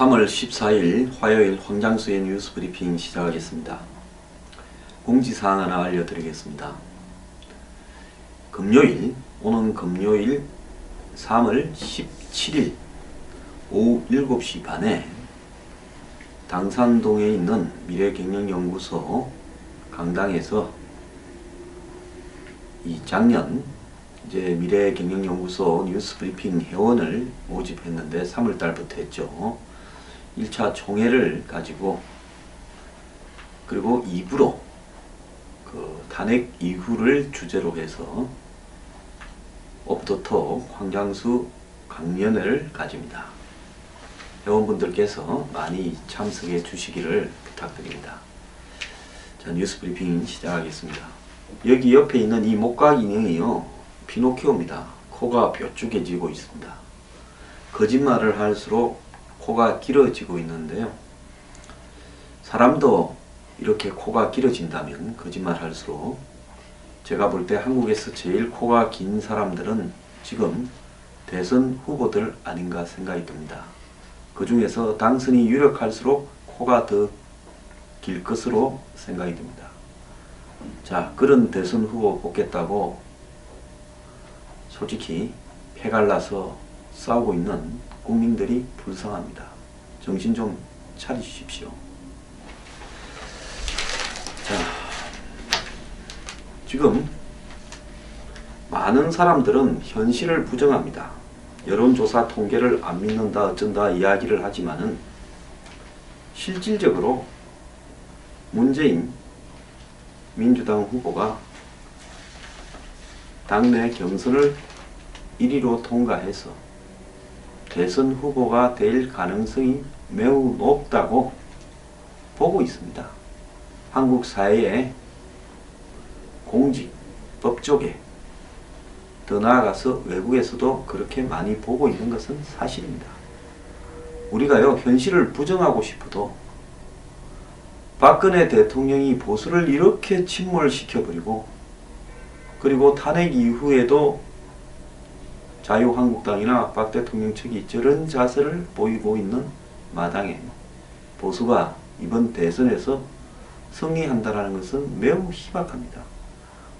3월 14일 화요일 황장수의 뉴스 브리핑 시작하겠습니다. 공지사항 하나 알려드리겠습니다. 오는 금요일 3월 17일 오후 7시 반에 당산동에 있는 미래경영연구소 강당에서 이 작년 미래경영연구소 뉴스 브리핑 회원을 모집했는데 3월달부터 했죠. 1차 총회를 가지고 그리고 2부로 탄핵 이후를 주제로 해서 오프더톡 황장수 강연회를 가집니다. 회원분들께서 많이 참석해 주시기를 부탁드립니다. 자, 뉴스 브리핑 시작하겠습니다. 여기 옆에 있는 이 목각 인형이요, 피노키오입니다. 코가 뾰족해지고 있습니다. 거짓말을 할수록 코가 길어지고 있는데요. 사람도 이렇게 코가 길어진다면 거짓말 할수록, 제가 볼 때 한국에서 제일 코가 긴 사람들은 지금 대선 후보들 아닌가 생각이 듭니다. 그 중에서 당선이 유력할수록 코가 더 길 것으로 생각이 듭니다. 자, 그런 대선 후보 뽑겠다고 솔직히 패갈라서 싸우고 있는 국민들이 불쌍합니다. 정신 좀 차리십시오. 자, 지금 많은 사람들은 현실을 부정합니다. 여론조사 통계를 안 믿는다 어쩐다 이야기를 하지만은 실질적으로 문재인 민주당 후보가 당내 경선을 1위로 통과해서 대선 후보가 될 가능성이 매우 높다고 보고 있습니다. 한국 사회의 공직, 법조계, 더 나아가서 외국에서도 그렇게 많이 보고 있는 것은 사실입니다. 우리가요, 현실을 부정하고 싶어도 박근혜 대통령이 보수를 이렇게 침몰시켜버리고, 그리고 탄핵 이후에도 자유한국당이나 박 대통령 측이 저런 자세를 보이고 있는 마당에 보수가 이번 대선에서 승리한다는 것은 매우 희박합니다.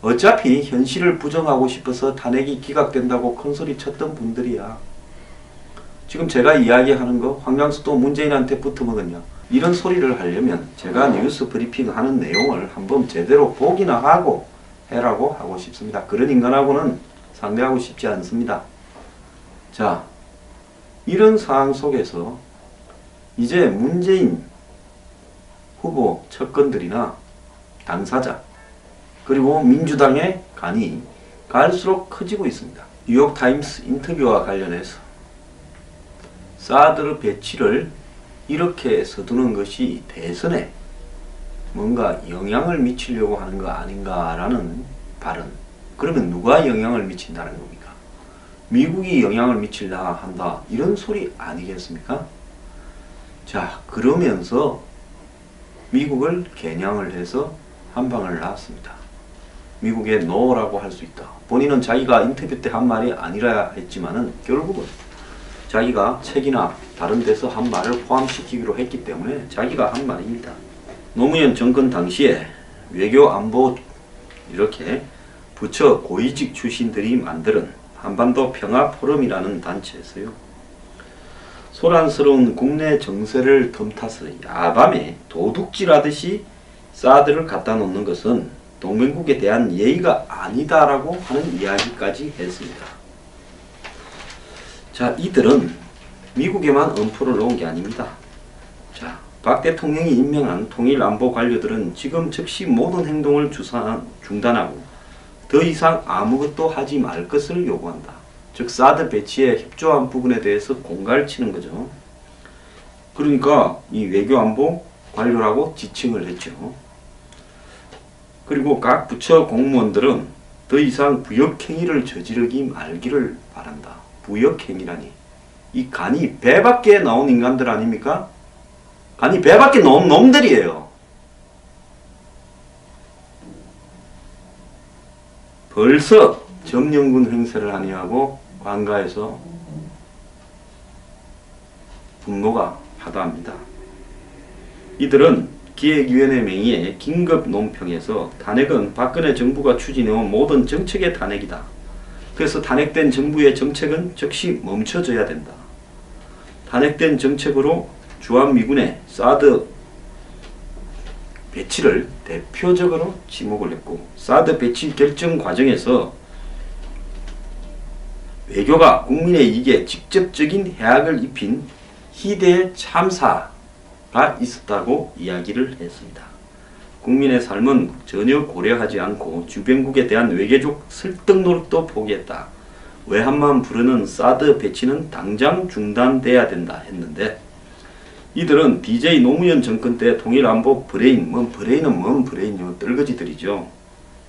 어차피 현실을 부정하고 싶어서 탄핵이 기각된다고 큰소리 쳤던 분들이야. 지금 제가 이야기하는 거 황장수도 문재인한테 붙어먹었냐, 이런 소리를 하려면 제가 뉴스 브리핑 하는 내용을 한번 제대로 보기나 하고 해라고 하고 싶습니다. 그런 인간하고는 상대하고 싶지 않습니다. 자, 이런 상황 속에서 이제 문재인 후보 측근들이나 당사자, 그리고 민주당의 간이 갈수록 커지고 있습니다. 뉴욕타임스 인터뷰와 관련해서 사드 배치를 이렇게 서두는 것이 대선에 뭔가 영향을 미치려고 하는 거 아닌가라는 발언. 그러면 누가 영향을 미친다는 겁니까? 미국이 영향을 미치려 한다, 이런 소리 아니겠습니까? 자, 그러면서 미국을 겨냥을 해서 한 방을 놨습니다. 미국에 노라고 할 수 있다. 본인은 자기가 인터뷰 때 한 말이 아니라 했지만은 결국은 자기가 책이나 다른 데서 한 말을 포함시키기로 했기 때문에 자기가 한 말입니다. 노무현 정권 당시에 외교안보 이렇게 부처 고위직 출신들이 만드는 한반도 평화포럼이라는 단체에서요, 소란스러운 국내 정세를 틈타서 야밤에 도둑질하듯이 사드를 갖다 놓는 것은 동맹국에 대한 예의가 아니다라고 하는 이야기까지 했습니다. 자, 이들은 미국에만 엄포를 놓은 게 아닙니다. 자, 박 대통령이 임명한 통일안보 관료들은 지금 즉시 모든 행동을 중단하고 더 이상 아무것도 하지 말 것을 요구한다. 즉 사드 배치에 협조한 부분에 대해서 공갈을 치는 거죠. 그러니까 이 외교안보 관료라고 지칭을 했죠. 그리고 각 부처 공무원들은 더 이상 부역행위를 저지르기 말기를 바란다. 부역행위라니, 이 간이 배 밖에 나온 인간들 아닙니까? 간이 배 밖에 나온 놈들이에요. 벌써 점령군 행세를 하니하고 관가에서 분노가 하다합니다. 이들은 기획위원회 명의의 긴급 논평에서 탄핵은 박근혜 정부가 추진해온 모든 정책의 탄핵이다. 그래서 탄핵된 정부의 정책은 즉시 멈춰져야 된다. 탄핵된 정책으로 주한미군의 사드 배치를 대표적으로 지목을 했고, 사드 배치 결정 과정에서 외교가 국민의 이익에 직접적인 해악을 입힌 희대의 참사가 있었다고 이야기를 했습니다. 국민의 삶은 전혀 고려하지 않고 주변국에 대한 외교적 설득 노력도 포기했다. 외환만 부르는 사드 배치는 당장 중단돼야 된다 했는데, 이들은 DJ 노무현 정권 때 통일안보 브레인, 브레인이요, 떨거지들이죠.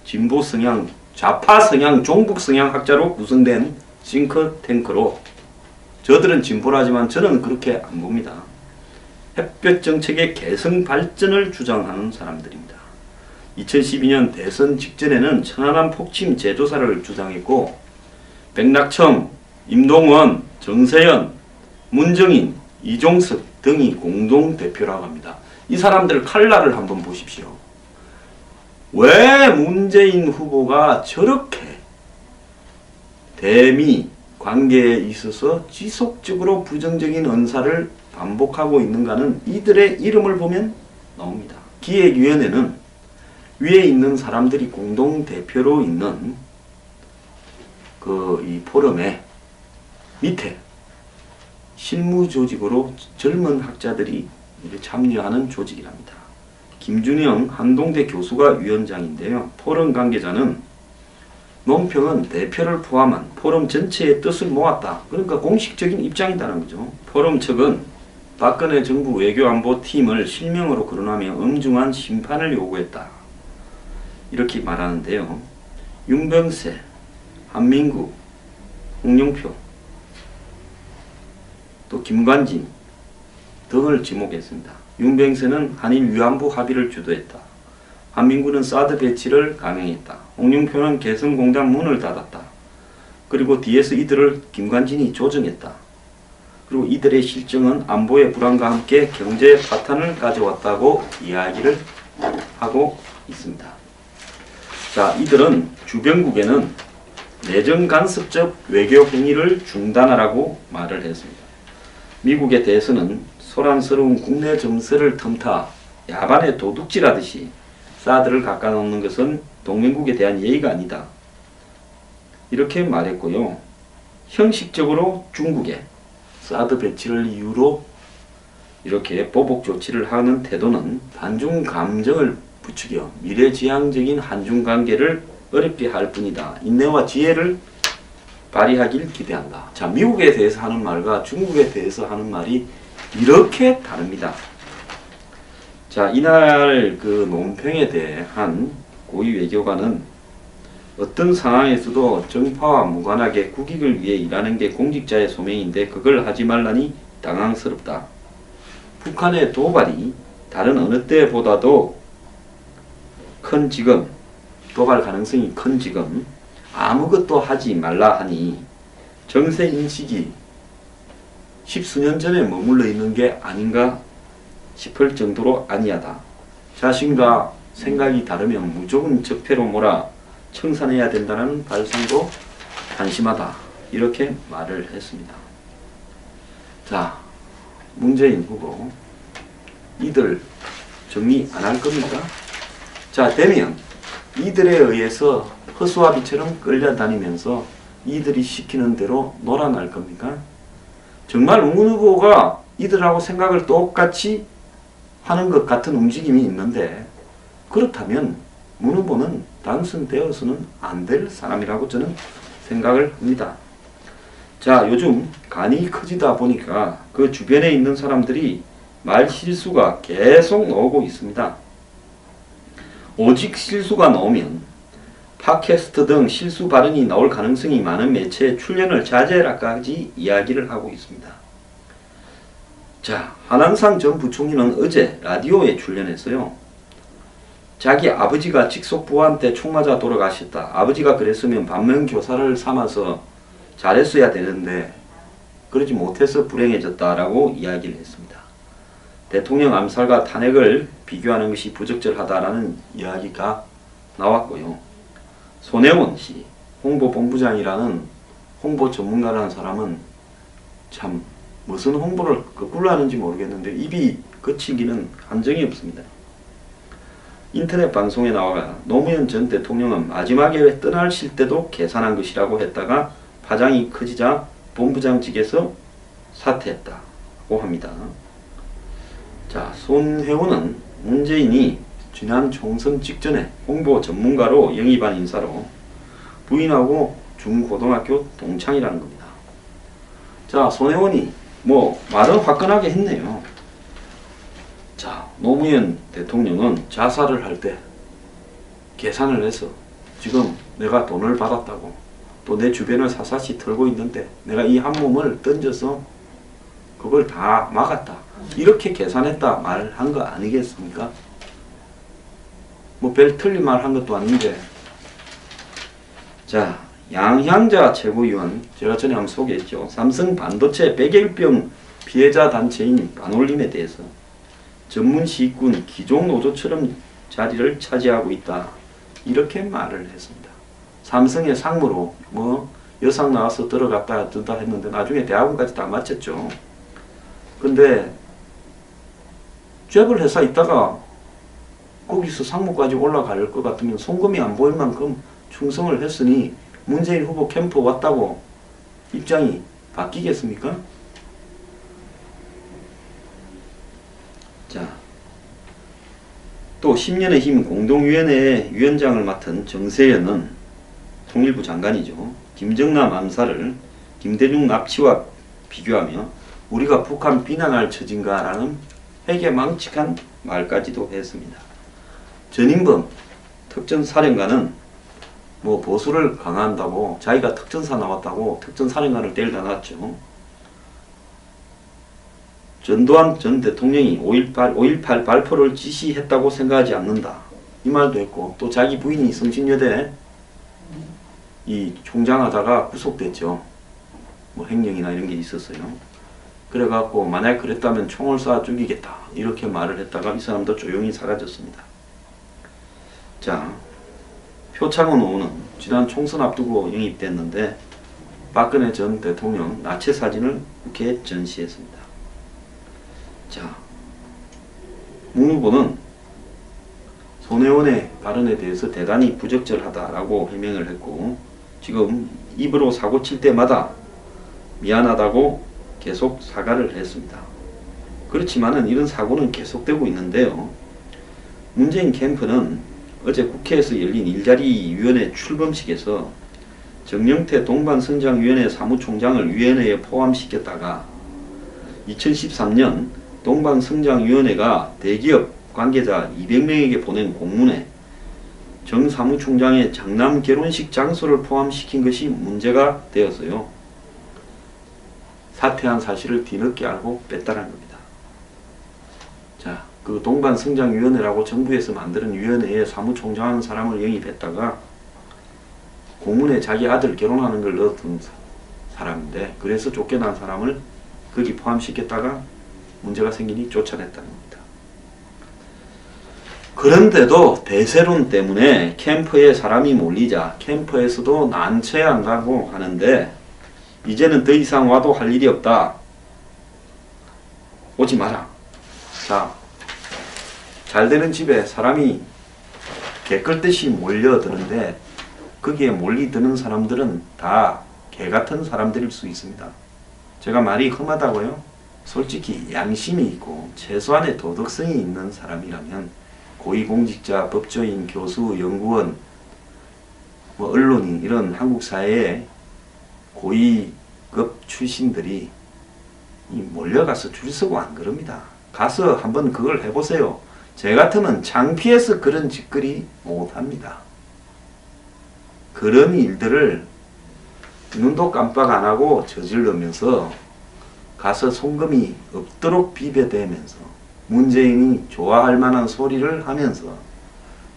진보 성향, 좌파 성향, 종북 성향 학자로 구성된 싱크탱크로, 저들은 진보라지만 저는 그렇게 안 봅니다. 햇볕 정책의 개성 발전을 주장하는 사람들입니다. 2012년 대선 직전에는 천안함 폭침 재조사를 주장했고, 백낙청, 임동원, 정세현, 문정인, 이종석 등이 공동대표라고 합니다. 이 사람들 칼날을 한번 보십시오. 왜 문재인 후보가 저렇게 대미 관계에 있어서 지속적으로 부정적인 언사를 반복하고 있는가는 이들의 이름을 보면 나옵니다. 기획위원회는 위에 있는 사람들이 공동대표로 있는 이 포럼의 밑에 실무조직으로 젊은 학자들이 참여하는 조직이랍니다. 김준영 한동대 교수가 위원장인데요. 포럼 관계자는 논평은 대표를 포함한 포럼 전체의 뜻을 모았다. 그러니까 공식적인 입장이라는 거죠. 포럼 측은 박근혜 정부 외교안보팀을 실명으로 거론하며 엄중한 심판을 요구했다. 이렇게 말하는데요. 윤병세, 한민구, 홍영표, 또 김관진 등을 지목했습니다. 윤병세는 한일 위안부 합의를 주도했다. 한민구는 사드 배치를 강행했다. 홍영표는 개성공단 문을 닫았다. 그리고 뒤에서 이들을 김관진이 조정했다. 그리고 이들의 실정은 안보의 불안과 함께 경제 파탄을 가져왔다고 이야기를 하고 있습니다. 자, 이들은 주변국에는 내정 간섭적 외교 행위를 중단하라고 말을 했습니다. 미국에 대해서는 소란스러운 국내 정세를 틈타 야반에 도둑질하듯이 사드를 깎아놓는 것은 동맹국에 대한 예의가 아니다. 이렇게 말했고요. 형식적으로 중국에 사드 배치를 이유로 이렇게 보복 조치를 하는 태도는 반중 감정을 부추겨 미래지향적인 한중 관계를 어렵게 할 뿐이다. 인내와 지혜를 발휘하길 기대한다. 자, 미국에 대해서 하는 말과 중국에 대해서 하는 말이 이렇게 다릅니다. 자, 이날 그 논평에 대한 고위 외교관은 어떤 상황에서도 정파와 무관하게 국익을 위해 일하는 게 공직자의 소명인데 그걸 하지 말라니 당황스럽다. 북한의 도발이 다른 어느 때보다도 큰 지금, 도발 가능성이 큰 지금 아무것도 하지 말라 하니 정세 인식이 십수년 전에 머물러 있는 게 아닌가 싶을 정도로 아니하다. 자신과 생각이 다르면 무조건 적폐로 몰아 청산해야 된다는 발상도 한심하다. 이렇게 말을 했습니다. 자, 문재인 후보 이들 정리 안 할 겁니까? 자, 되면 이들에 의해서 허수아비처럼 끌려다니면서 이들이 시키는 대로 놀아날 겁니까? 정말 문 후보가 이들하고 생각을 똑같이 하는 것 같은 움직임이 있는데, 그렇다면 문 후보는 당선되어서는 안 될 사람이라고 저는 생각을 합니다. 자, 요즘 간이 커지다 보니까 그 주변에 있는 사람들이 말 실수가 계속 나오고 있습니다. 오직 실수가 나오면 팟캐스트 등 실수 발언이 나올 가능성이 많은 매체에 출연을 자제해라까지 이야기를 하고 있습니다. 자, 한한상 전 부총리는 어제 라디오에 출연했어요. 자기 아버지가 직속부한테 총 맞아 돌아가셨다. 아버지가 그랬으면 반면교사를 삼아서 잘했어야 되는데 그러지 못해서 불행해졌다라고 이야기를 했습니다. 대통령 암살과 탄핵을 비교하는 것이 부적절하다라는 이야기가 나왔고요. 손혜원 씨, 홍보본부장이라는 홍보 전문가라는 사람은 참 무슨 홍보를 거꾸로 하는지 모르겠는데 입이 거치기는 한정이 없습니다. 인터넷 방송에 나와 노무현 전 대통령은 마지막에 떠나실 때도 계산한 것이라고 했다가 파장이 커지자 본부장직에서 사퇴했다고 합니다. 자, 손혜원은 문재인이 지난 총선 직전에 홍보 전문가로 영입한 인사로 부인하고 중고등학교 동창이라는 겁니다. 자, 손혜원이 말은 화끈하게 했네요. 자, 노무현 대통령은 자살을 할 때 계산을 해서 지금 내가 돈을 받았다고 또 내 주변을 사사시 털고 있는데 내가 이 한 몸을 던져서 그걸 다 막았다. 이렇게 계산했다 말한 거 아니겠습니까? 별 틀린 말 한 것도 아닌데. 자, 양향자 최고위원, 제가 전에 한번 소개했죠. 삼성 반도체 백일병 피해자 단체인 반올림에 대해서 전문 시군 기종 노조처럼 자리를 차지하고 있다. 이렇게 말을 했습니다. 삼성의 상무로 여상 나와서 들어갔다 든다 했는데 나중에 대학원까지 다 마쳤죠. 근데 쬐블 회사 있다가 거기서 상무까지 올라갈 것 같으면 송금이 안 보일 만큼 충성을 했으니 문재인 후보 캠프 왔다고 입장이 바뀌겠습니까? 자, 또 10년의 힘 공동위원회 위원장을 맡은 정세현은 통일부 장관이죠. 김정남 암살을 김대중 납치와 비교하며 우리가 북한 비난할 처진가라는 회개망측한 말까지도 했습니다. 전인범 특전사령관은 보수를 강화한다고 자기가 특전사 나왔다고 특전사령관을 때리다 놨죠. 전두환 전 대통령이 5.18 발표를 지시했다고 생각하지 않는다. 이 말도 했고 또 자기 부인이 성신여대 이 총장하다가 구속됐죠. 행령이나 이런 게 있었어요. 그래갖고 만약 그랬다면 총을 쏴 죽이겠다. 이렇게 말을 했다가 이 사람도 조용히 사라졌습니다. 자, 표창원 의원은 지난 총선 앞두고 영입됐는데 박근혜 전 대통령 나체 사진을 이렇게 전시했습니다. 자, 문 후보는 손혜원의 발언에 대해서 대단히 부적절하다라고 해명을 했고 지금 입으로 사고 칠 때마다 미안하다고 계속 사과를 했습니다. 그렇지만은 이런 사고는 계속되고 있는데요. 문재인 캠프는 어제 국회에서 열린 일자리위원회 출범식에서 정영태 동반성장위원회 사무총장을 위원회에 포함시켰다가 2013년 동방성장위원회가 대기업 관계자 200명에게 보낸 공문에 정 사무총장의 장남 결혼식 장소를 포함시킨 것이 문제가 되어서요. 사퇴한 사실을 뒤늦게 알고 뺐다는 겁니다. 자, 그 동반성장위원회라고 정부에서 만드는 위원회에 사무총장하는 사람을 영입했다가 공문에 자기 아들 결혼하는 걸 넣었던 사람인데 그래서 쫓겨난 사람을 거기 포함시켰다가 문제가 생기니 쫓아냈다는 겁니다. 그런데도 대세론 때문에 캠프에 사람이 몰리자 캠프에서도 난처해한다고 하는데 이제는 더 이상 와도 할 일이 없다. 오지 마라. 자, 잘되는 집에 사람이 개끌듯이 몰려드는데 거기에 몰리드는 사람들은 다 개같은 사람들일 수 있습니다. 제가 말이 험하다고요? 솔직히 양심이 있고 최소한의 도덕성이 있는 사람이라면 고위공직자, 법조인, 교수, 연구원, 언론인 이런 한국 사회의 고위급 출신들이 몰려가서 줄 서고 안 그럽니다. 가서 한번 그걸 해보세요. 제 같으면 창피해서 그런 짓거리 못합니다. 그런 일들을 눈도 깜빡 안하고 저질러면서 가서 송금이 없도록 비벼대면서 문재인이 좋아할 만한 소리를 하면서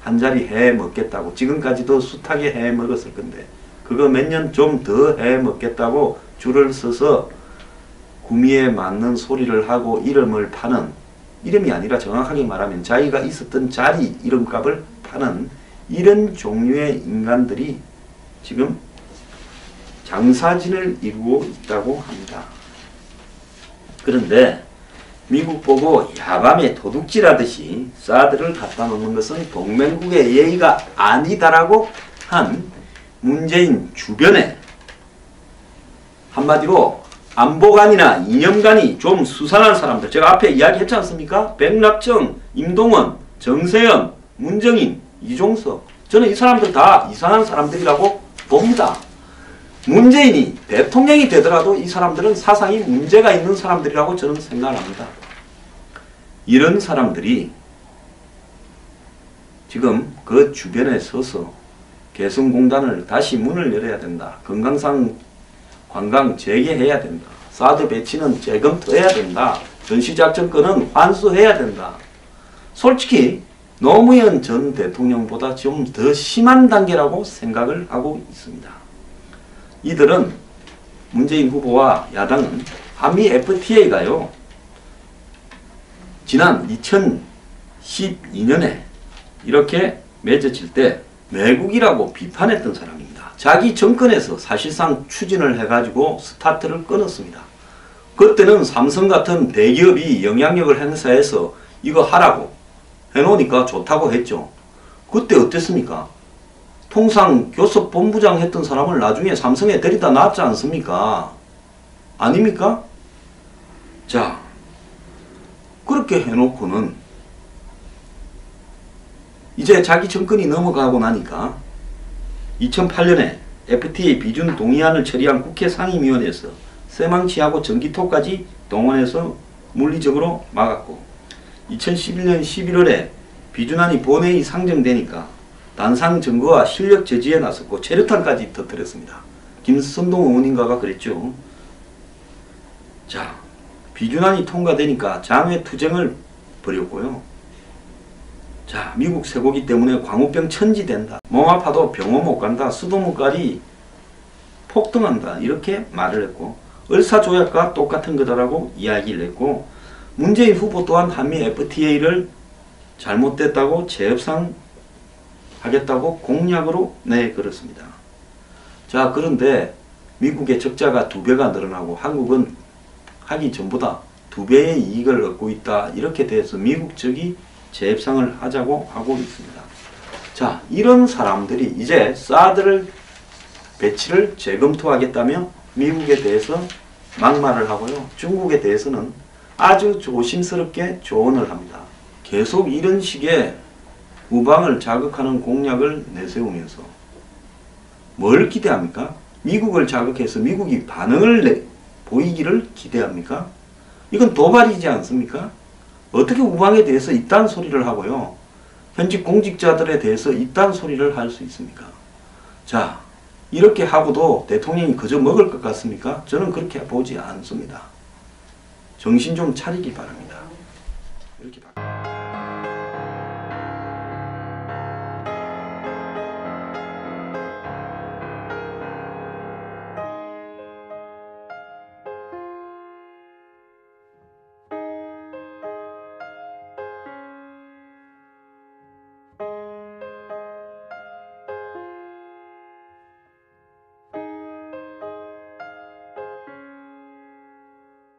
한자리 해 먹겠다고 지금까지도 숱하게 해 먹었을 건데 그거 몇 년 좀 더 해 먹겠다고 줄을 서서 구미에 맞는 소리를 하고 이름을 파는 이름이 아니라 정확하게 말하면 자기가 있었던 자리 이름값을 파는 이런 종류의 인간들이 지금 장사진을 이루고 있다고 합니다. 그런데 미국 보고 야밤에 도둑질하듯이 사드를 갖다 놓는 것은 동맹국의 예의가 아니다라고 한 문재인 주변에 한마디로 안보관이나 이념관이 좀 수상한 사람들, 제가 앞에 이야기했지 않습니까? 백낙정, 임동원, 정세현, 문정인, 이종석, 저는 이 사람들 다 이상한 사람들이라고 봅니다. 문재인이 대통령이 되더라도 이 사람들은 사상이 문제가 있는 사람들이라고 저는 생각을 합니다. 이런 사람들이 지금 그 주변에 서서 개성공단을 다시 문을 열어야 된다. 금강산 관광 재개해야 된다. 사드 배치는 재검토해야 된다. 전시작전권은 환수해야 된다. 솔직히 노무현 전 대통령보다 좀 더 심한 단계라고 생각을 하고 있습니다. 이들은 문재인 후보와 야당은 한미 FTA가요. 지난 2012년에 이렇게 맺어질 때 매국이라고 비판했던 사람입니다. 자기 정권에서 사실상 추진을 해가지고 스타트를 끊었습니다. 그때는 삼성 같은 대기업이 영향력을 행사해서 이거 하라고 해놓으니까 좋다고 했죠. 그때 어땠습니까? 통상 교섭본부장 했던 사람을 나중에 삼성에 데리다 놨지 않습니까? 아닙니까? 자, 그렇게 해놓고는 이제 자기 정권이 넘어가고 나니까 2008년에 FTA 비준 동의안을 처리한 국회 상임위원회에서 쇠망치하고 전기톱까지 동원해서 물리적으로 막았고 2011년 11월에 비준안이 본회의 상정되니까 단상 증거와 실력 제지에 나섰고 최루탄까지 터뜨렸습니다. 김선동 의원인가가 그랬죠. 자, 비준안이 통과되니까 장외 투쟁을 벌였고요. 자, 미국 쇠고기 때문에 광우병 천지된다. 몸 아파도 병원 못 간다. 수도 못 가리 폭등한다. 이렇게 말을 했고 을사조약과 똑같은 거다라고 이야기를 했고 문재인 후보 또한 한미 FTA를 잘못됐다고 재협상 하겠다고 공약으로 내걸었습니다. 자, 그런데 미국의 적자가 2배가 늘어나고 한국은 하기 전보다 2배의 이익을 얻고 있다. 이렇게 돼서 미국 측이 재협상을 하자고 하고 있습니다. 자, 이런 사람들이 이제 사드를 배치를 재검토하겠다며 미국에 대해서 막말을 하고요. 중국에 대해서는 아주 조심스럽게 조언을 합니다. 계속 이런 식의 우방을 자극하는 공약을 내세우면서 뭘 기대합니까? 미국을 자극해서 미국이 반응을 보이기를 기대합니까? 이건 도발이지 않습니까? 어떻게 우방에 대해서 이딴 소리를 하고요. 현직 공직자들에 대해서 이딴 소리를 할 수 있습니까? 자, 이렇게 하고도 대통령이 그저 먹을 것 같습니까? 저는 그렇게 보지 않습니다. 정신 좀 차리기 바랍니다. 이렇게